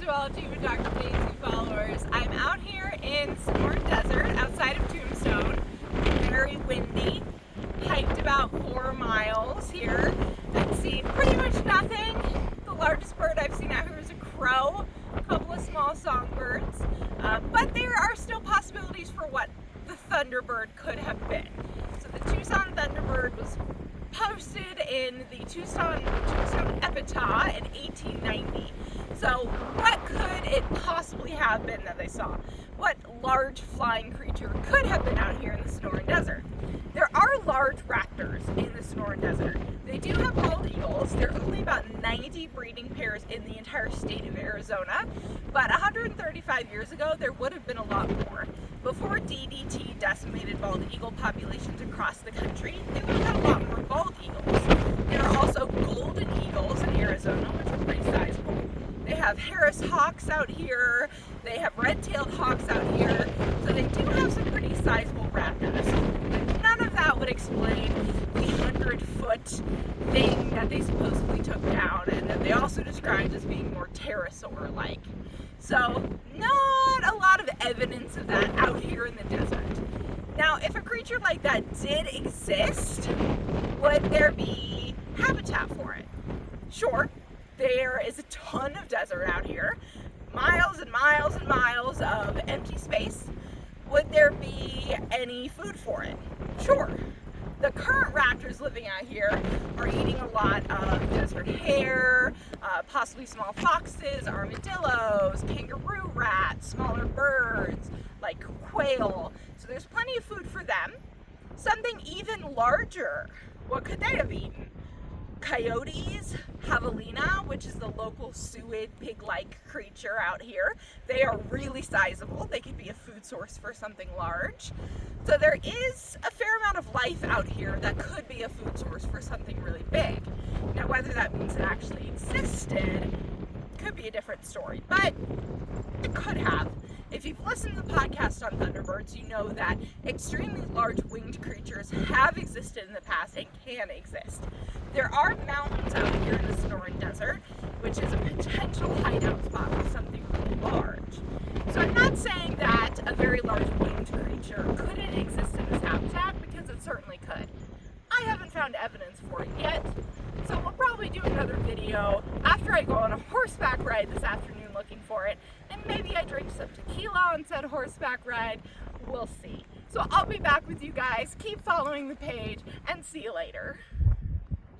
zoology with Dr. Daisy followers. I'm out here in Sonoran Desert outside of Tombstone. Very windy. Hiked about 4 miles here and seen pretty much nothing. The largest bird I've seen out here is a crow, a couple of small songbirds, but there are still possibilities for what the Thunderbird could have been. So the Tucson Thunderbird was posted in the Tombstone epitaph in 1890. So what could it possibly have been that they saw? What large flying creature could have been out here in the Sonoran Desert? There are large raptors in the Sonoran Desert. They do have bald eagles. There are only about 90 breeding pairs in the entire state of Arizona, but 135 years ago there would have been a lot more. Before DDT decimated bald eagle populations across the country, they would have had a lot more bald eagles. There are also golden eagles in Arizona, which are pretty sizable. They have Harris hawks out here. They have red-tailed hawks out here. So they do have some pretty sizable raptors. But none of that would explain the 100-foot thing that they supposedly took down, and that they also described as being more pterosaur-like. So not a lot of evidence of that out here in the desert. Now, if a creature like that did exist, would there be habitat for it? Sure. There is a ton of desert out here, miles and miles and miles of empty space. Would there be any food for it? Sure. The current raptors living out here are eating a lot of desert hare, possibly small foxes, armadillos, kangaroo rats, smaller birds like quail. So there's plenty of food for them. Something even larger. What could they have eaten? Coyotes, javelina, which is the local suid pig-like creature out here. They are really sizable. They could be a food source for something large. So there is a fair amount of life out here that could be a food source for something really big. Now, whether that means it actually existed could be a different story, but it could have. If you've listened to the podcast on Thunderbirds, you know that extremely large winged creatures have existed in the past and can exist. There are mountains out here in the Sonoran Desert, which is a potential hideout spot for something really large. So I'm not saying that a very large winged creature couldn't exist in this habitat, because it certainly could. I haven't found evidence for it yet, so we'll probably do another video after I go on a horseback ride this afternoon looking for it, and maybe I drink some tequila on said horseback ride. We'll see. So I'll be back with you guys. Keep following the page, and see you later.